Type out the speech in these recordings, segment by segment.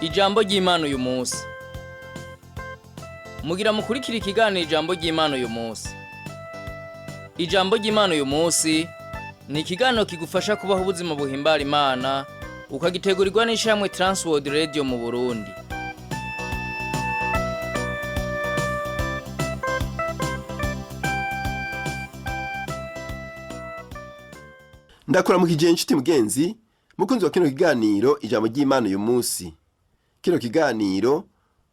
Ijambo ry'Imana uyu munsi. Mugira mukurikira ikiganiro ijambo ry'Imana uyu munsi. Ijambo ry'Imana uyu munsi ni ikiganiro kigufasha kubaho ubuzima buhimbara Imana, ukagitegurirwa n'ishamwe TWR Radio mu Burundi. Ndakora mu kijeni nshuti mugenzi, mukunzi wa kino kiganiro ijambo ry'Imana uyu munsi. Kino kiganiro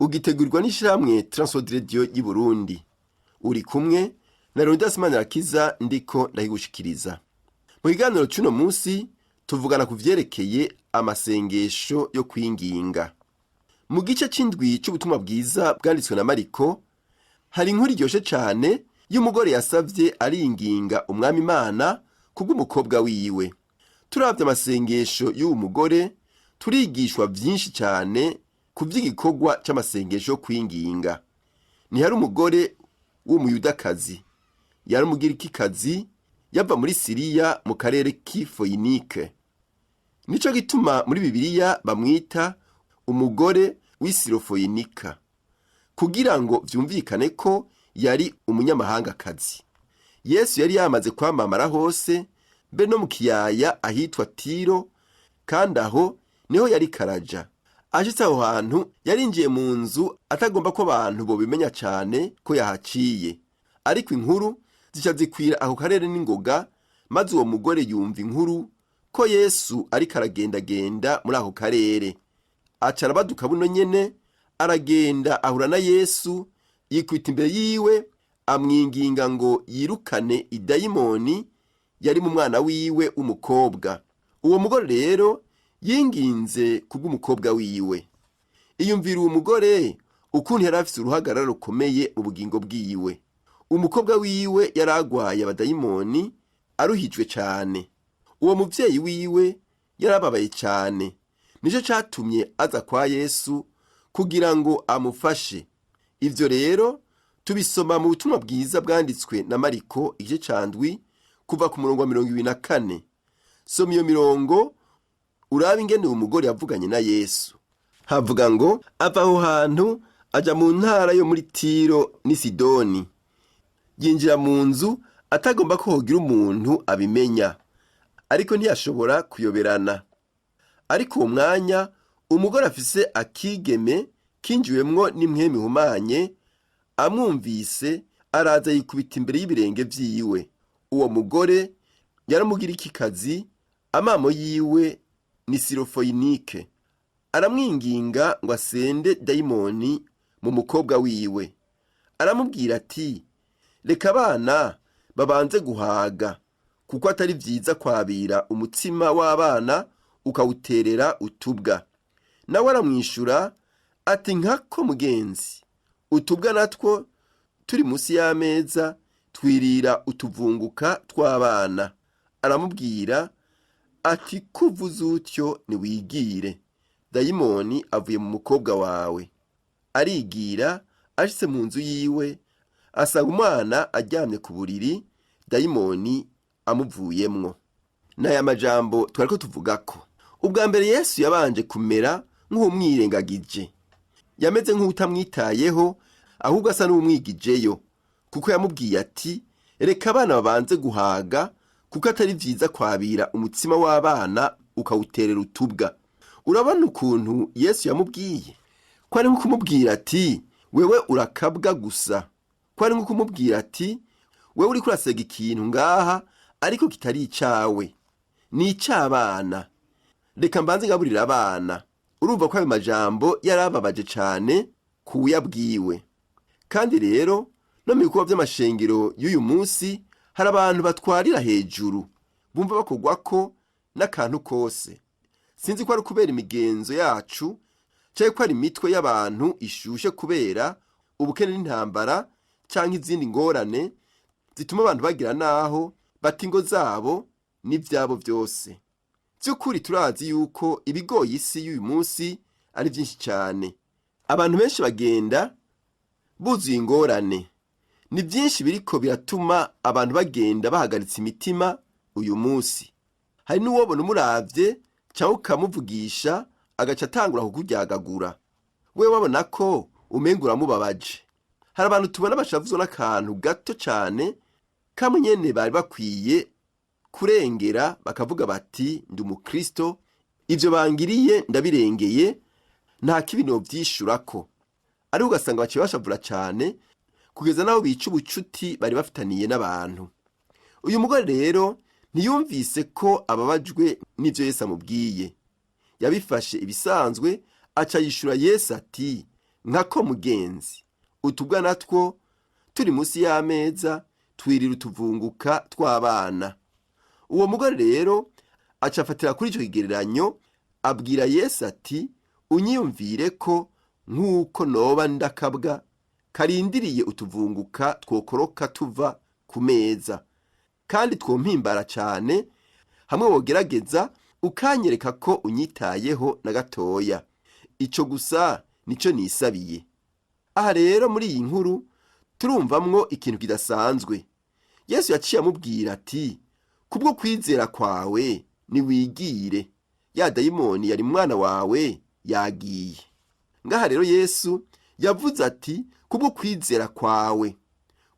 ugitegurirwa n'ishamwe TWR Radio y'u Burundi. Uri kumwe na Leonidas Manirakiza ndiko ndahigushikiriza. Mu kiganiro cy'uno munsi tuvugana ku vyerekeye amasengesho yo kwinginga. Mu gice c'indwi c'ubutumwa bwiza bwanditswe na Mariko, hari inkuru iryoshe cane y'umugore yasavye aringinga umwami Imana kubw'umukobwa wiwe. Turavye amasengesho y'uwo mugore, turigishwa vyinshi cane ku vy'igikorwa c'amasengesho yo kwinginga. Ni hari umugore w'umuyudakazi, yari umugirikikazi, yava muri Siriya mu karere k'Ifoyinike. Nico gituma muri Bibiliya bamwita umugore w'Isirofoyinika, kugira ngo vyumvikane ko yari umunyamahangakazi. Yesu yari yamaze kwamamara hose, mbe no mu kiyaya ahitwa Tiro, kandi aho niho yari karaja. Ashitse aho hantu yarinjiye mu nzu atagomba ko abantu bobimenya cane ko yahaciye. Ariko inkuru zica zikwira aho karere n'ingoga, maze uwo mugore yumva inkuru ko Yesu ariko aragendagenda muri ako karere. Aca arabaduka buno nyene, aragenda ahura na Yesu, yikwita imbere yiwe, amwinginga ngo yirukane idayimoni yari mu mwana wiwe w'umukobwa. Uwo mugore rero yinginze kubw'umukobwa wiwe. Iyumvira uwo mugore ukuntu yari afise uruhagarara rukomeye mu bugingo bwiwe. Umukobwa wiwe yari agwaye abadayimoni, aruhijwe cane. Uwo muvyeyi wiwe yarababaye cane. Nico catumye aza kwa Yesu kugira ngo amufashe. Ivyo rero tubisoma mu butumwa bwiza bwanditswe na Mariko igice candwi kuva ku murongo wa 24. Soma iyo mirongo urabe ingene uwo mugore yavuganye na Yesu. Havuga ngo ava aho hantu aja mu ntara yo muri Tiro ni Sidoni. Yinjira mu nzu atagomba ko hogira umuntu abimenya, ariko ntiyashobora kuyoberana. Ariko uwo mwanya umugore afise akigeme kinjiwemwo n'impwemu ihumanye, amwumvise araza yikubita imbere y'ibirenge vyiwe. Uwo mugore yaramugirikikazi, amamo yiwe ni Sirofoyinike. Aramwinginga ngo asende dayimoni mu mukobwa wiwe. Aramubwira ati, reka abana babanze guhaga, kuko atari vyiza kwabira umutsima w'abana ukawuterera utubwa. Nawe aramwishura ati, nkako mugenzi, utubwa natwo turi musi y'ameza twirira utuvunguka tw'abana. Aramubwira ati, kuvuze utyo niwigire, dayimoni avuye mu mukobwa wawe. Arigira, ashitse mu nzu yiwe, asanga umwana aryamye ku buriri, dayimoni amuvuyemwo. N'aya majambo twariko tuvugako. Ubwa mbere Yesu yabanje kumera nk'umwirengagije. Yameze nk'utamwitayeho, ahubwo asa n'umwigijeyo, kuko yamubwiye ati, reka abana babanze guhaga, kuko atari vyiza kwabira umutsima w'abana ukawuterera utubwa. Urabona ukuntu Yesu yamubwiye? Ko ari nko kumubwira ati, wewe urakabwa gusa. Ko ari nko kumubwira ati, wewe uriko urasega ikintu ngaha, ariko kitari icawe, ni ic'abana. Reka mbanze ngaburira abana. Urumva ko ayo majambo yarababaje cane kuyabwiwe. Kandi rero no mu bikorwa vy'amashengero y'uyu munsi hari abantu batwarira hejuru, bumva bakogwako n'akantu kose. Sinzi ko ari kubera imigenzo yacu, canke ko ari imitwe y'abantu ishushe kubera ubukene n'intambara canke izindi ngorane zituma abantu bagira naho bata ingo zabo n'ivyabo vyose. Vy'ukuri turazi yuko ibigoye isi y'uyu munsi ari vyinshi cane. Abantu benshi bagenda buzuye ingorane. Ni vyinshi biriko biratuma abantu bagenda bahagaritse imitima uyu munsi. Hari n'uwobona umuravye canke ukamuvugisha agaca atangura kukuryagagura, we wabona ko umenga uramubabaje. Hari abantu tubona bashavuzwa n'akantu gato cyane kamwe nyene bari bakwiye kurengera, bakavuga bati ndi umukristo, ivyo bangiriye ndabirengeye, nta kibi novyishurako. Ariko ugasanga baciye bashavura cyane kugeza naho bica ubucuti bari bafitaniye n'abantu. Uyu mugore rero ntiyumvise ko ababajwe n'ivyo Yesu amubwiye, yabifashe ibisanzwe, aca yishura Yesu ati, nkako mugenzi, utubwa natwo turi munsi y'ameza twirira utuvunguka tw'abana. Uwo mugore rero aca afatira kuri ico kigereranyo, abwira Yesu ati, unyiyumvire ko nk'uko noba ndakabwa karindiriye utuvunguka twokoroka tuva ku meza, kandi twompimbara cyane hamwe wogerageza ukanyereka ko unyitayeho na gatoya. Ico gusa nico nisabiye. Aha rero muri iyi nkuru turumvamwo ikintu kidasanzwe. Yesu yaciye amubwira ati, kubwo kwizera kwawe niwigire, ya dayimoni yari mwana wawe yagiye. Ngaha rero Yesu yavuze ati, kubwo kwizera kwawe,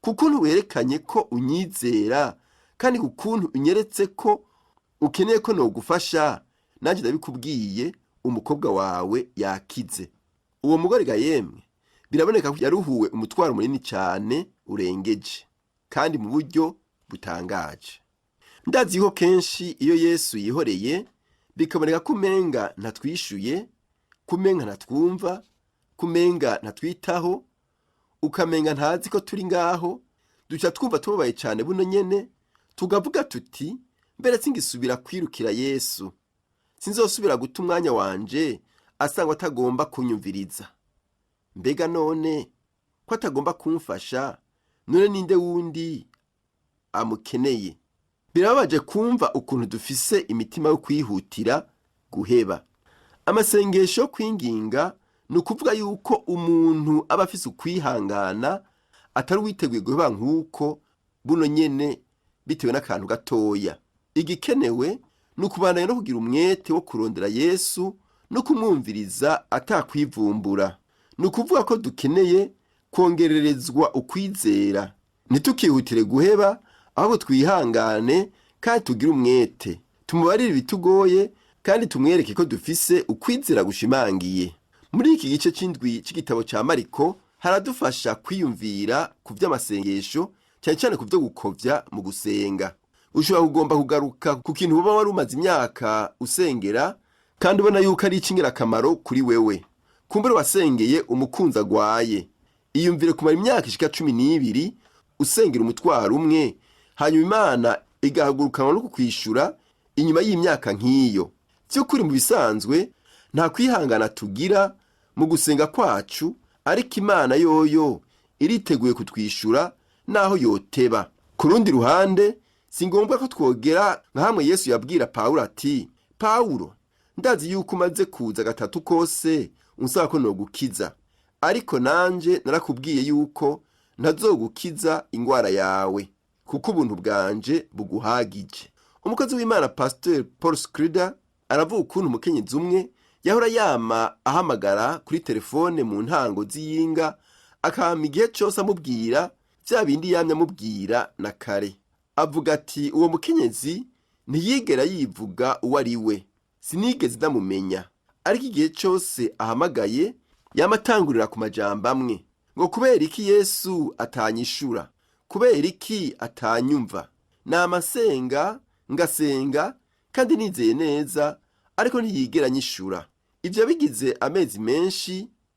kukuntu werekanye ko unyizera, kandi kukuntu unyeretse ko ukeneye ko nogufasha, nanje ndabikubwiye, umukobwa wawe yakize. Uwo mugore ga yemwe biraboneka ko yaruhuwe umutwaro munini cyane urengeje, kandi mu buryo butangaje. Ndazi ko kenshi iyo Yesu yihoreye bikaboneka ko umenga ntatwishuye, kumenga ntatwumva, kumenga ntatwitaho, ukamenga ntazi ko turi ngaho, duca twumva tubabaye cyane buno nyene, tugavuga tuti, mbere singisubira kwirukira Yesu, sinzosubira guta umwanya wanje asanga atagomba kunyumviriza. Mbega none ko atagomba kumfasha, none ninde wundi amukeneye? Birababaje kumva ukuntu dufise imitima yo kwihutira guheba. Amasengesho yo kwinginga ni ukuvuga yuko umuntu aba afise ukwihangana, atari witeguye guheba nk'uko buno nyene bitewe n'akantu gatoya. Igikenewe ni ukubandanya no kugira umwete wo kurondera Yesu no kumwumviriza atakwivumbura. Ni ukuvuga ko dukeneye kongererezwa ukwizera, ntitukihutire guheba, ahubwo twihangane kandi tugire umwete, tumubarire ibitugoye kandi tumwereke ko dufise ukwizera gushimangiye. Muri iki gice c'indwi c'igitabo ca Mariko haradufasha kwiyumvira ku vy'amasengesho, cyane cyane ku vyo gukovya mu gusenga. Ushobora kugomba kugaruka ku kintu uba wari umaze imyaka usengera, kandi ubona yuko ari ic'ingirakamaro kuri wewe. Kumbure wasengeye umukunzi agwaye, iyumvire kumara imyaka ishika 12 usengera umutwaro umwe, hanyuma Imana igahagurukanwa no kukwishura inyuma y'imyaka nk'iyo. Vy'ukuri mu bisanzwe nta kwihangana tugira mu gusenga kwacu, ariko Imana yoyo iriteguye kutwishura naho yoteba. Ku rundi ruhande, si ngombwa ko twogera nka hamwe Yesu yabwira Pawulo ati, Pawulo, ndazi yuko umaze kuza gatatu kose unsaba ko nogukiza, ariko nanje narakubwiye yuko ntazogukiza ingwara yawe, kuko ubuntu bwanje buguhagije. Umukozi w'Imana Pastor Paul Skrider aravuga ukuntu umukenyezi umwe yahora yama ahamagara kuri telefone mu ntango z'iyinga, akama igihe cyose amubwira vya bindi yamye amubwira na kare. Avuga ati, uwo mukenyezi ntiyigera yivuga uwo ari we, sinigeze ndamumenya, ariko igihe cyose ahamagaye yamatangurira ku majambo amwe, ngo kubera iki Yesu atanyishura, kubera iki atanyumva. Namasenga ngasenga kandi nizeye neza, ariko ntiyigera nyishura. Ivyo bigize amezi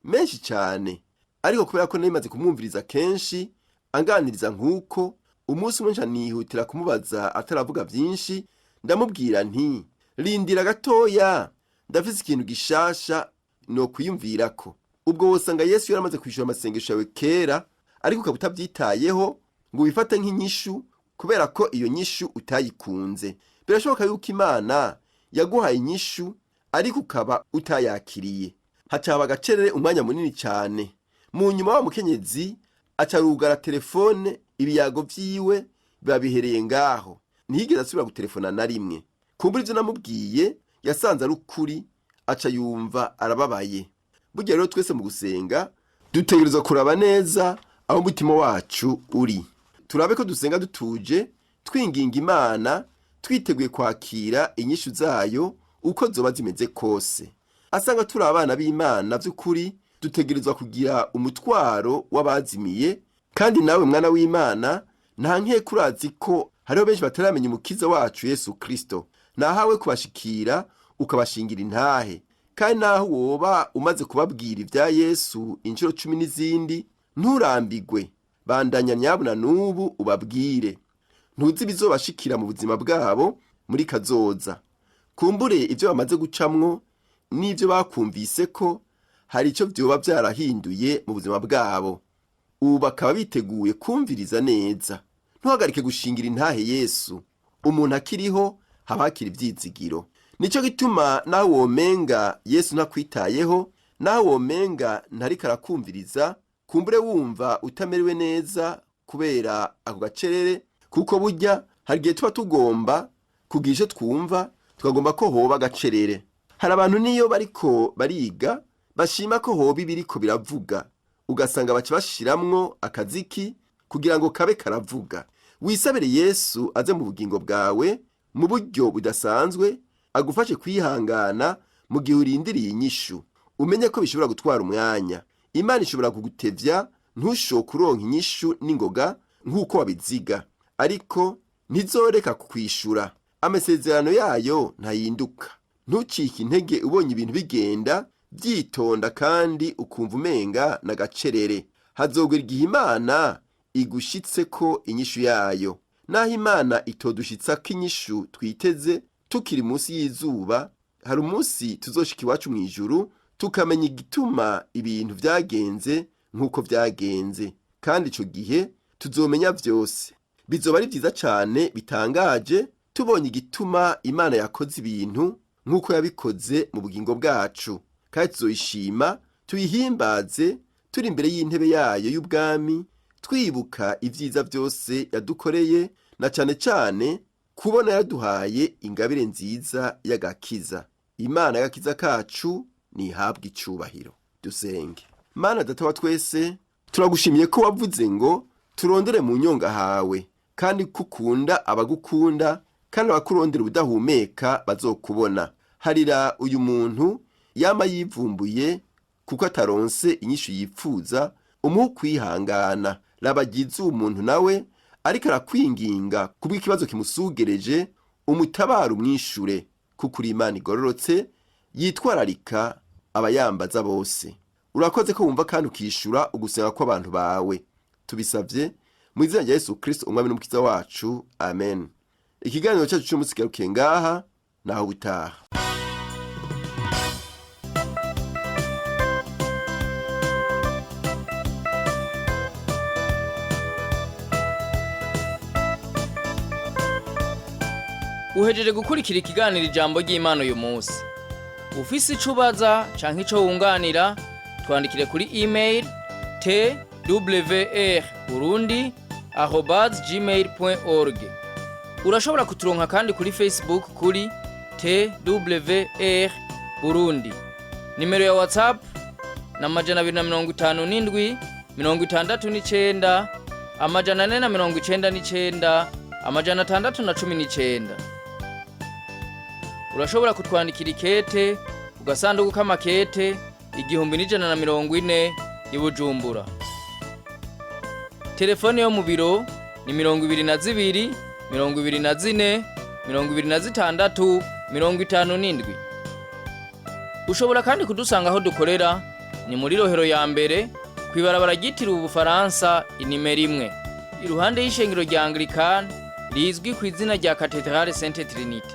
menshi cyane, ariko kubera ko narimaze kumwumviriza kenshi anganiriza nk'uko, umunsi umwe nca nihutira kumubaza ataravuga byinshi, ndamubwira nti, rindira gatoya, ndafise ikintu gishasha no kwiyumvirako. Ubwo wosanga Yesu yaramaze kwishura amasengesho yawe kera, ariko ukaba utavyitayeho ngo wifate nk'inyishu, kubera ko iyo nyishu utayikunze. Birashoboka yuko Imana yaguhaye inyishu, ariko ukaba utayakiriye. Hacaba agacerere umwanya munini cyane. Mu nyuma wa mukenyezi acarugara telefone, ibiyago vyiwe babihereye ngaho, ntiyigeze asubira gutelefona na rimwe. Kumbura ivyo namubwiye yasanze ari ukuri, aca yumva arababaye. Burya rero twese mu gusenga dutegerezwa kuraba neza aho umutima wacu uri. Turabe ko dusenga dutuje, twinginga Imana, twiteguye kwakira inyishu zayo uko zoba zimeze kose. Asanga turi abana b'Imana vy'ukuri, dutegerezwa kugira umutwaro w'abazimiye, kandi nawe mwana w'Imana nta nkeka urazi ko hariho benshi bataramenya umukiza wacu Yesu Kristo. Nahawe kubashikira ukabashingira intahe, kandi naho woba umaze kubabwira ibya Yesu inshuro 10 n'izindi, nturambigwe. Bandanya nyabuna n'ubu ubabwire. Ntuzi bizobashikira mu buzima bwabo muri kazoza. Kumbure ivyo bamaze gucamwo n'ivyo bakumvise ko hari ico vyoba vyarahinduye mu buzima bwabo. Ubu bakaba biteguye kumviriza neza. Ntuhagarike gushingira intahe Yesu. Umuntu akiriho haba hakiri ivyizigiro. Nico gituma nawe womenga Yesu ntakwitayeho, nawe womenga ntariko arakumviriza, kumbure wumva utamerewe neza kubera ako gacerere, kuko burya hari igihe tuba tugomba kugira ico twumva, tukagomba ko hoba agacerere. Hari abantu niyo bariko bariga bashima ko hoba ibiriko biravuga, ugasanga baca bashiramwo akaziki kugira ngo kabe karavuga. Wisabire Yesu aze mu bugingo bwawe mu buryo budasanzwe, agufashe kwihangana mu gihe urindiriye inyishu. Umenye ko bishobora gutwara umwanya. Imana ishobora kugutevya ntushoke kuronka inyishu n'ingoga nk'uko wabiziga, ariko ntizoreka kukwishura. Amasezerano yayo ntahinduka. Ntucike intege ubonye ibintu bigenda byitonda kandi ukumva umenga n'agacerere. Hazogera igihe Imana igushitse ko inyishu yayo. Naho Imana itodushitsa ko inyishu twiteze tukiri munsi y'izuba, hari umunsi tuzoshika iwacu mu ijuru tukamenya igituma ibintu vyagenze nk'uko vyagenze, kandi ico gihe tuzomenya vyose. Bizoba ari vyiza cane bitangaje tubonye igituma Imana yakoze ibintu nk'uko yabikoze mu bugingo bwacu, kandi tuzoyishima tuyihimbaze turi imbere y'intebe yayo y'ubwami, twibuka ivyiza vyose yadukoreye, na cane cane kubona yaduhaye ingabire nziza y'agakiza. Imana y'agakiza kacu nihabwe icubahiro. Dusenge. Mana Data wa twese, turagushimiye ko wavuze ngo turondere mu nyonga hawe, kandi kukunda abagukunda, kandi abakurondera ubudahumeka bazokubona. Harira uyu muntu yama yivumbuye kuko ataronse inyishu yipfuza, umuhe kwihangana. Rabagize umuntu nawe ariko arakwinginga kubw'ikibazo kimusugereje, umutabara umwishure, kuko uri Imana igororotse yitwararika abayambaza bose. Urakoze ko wumva kandi ukishura ugusenga kw'abantu bawe. Tubisavye mu izina rya Yesu Kristo umwami n'umukiza wacu. Amen. Ikiganiro cyacu cy'umunsi kigarukiye ngaha, naho ubutaha. Uhejeje gukurikira ikiganiro ijambo ry'Imana uyu munsi. Ufise ico ubaza canke ico wunganira, twandikire kuri email TWR Burundi@gmail.org. Urashobora kuturonka kandi kuri Facebook kuri TWR Burundi. Nimero ya WhatsApp na 257 69 499 619. Urashobora kutwandikira ikete ugasanduku k'amakete 1140 i Bujumbura. Telefone yo mu biro ni 22 24 26 57. Ushobora kandi kudusanga aho dukorera ni muri Rohero ya mbere kwibarabara ryitiriwe Ubufaransa inimero 1, iruhande y'ishengero rya Anglikani rizwi ku izina rya Cathedrale Sainte Trinité.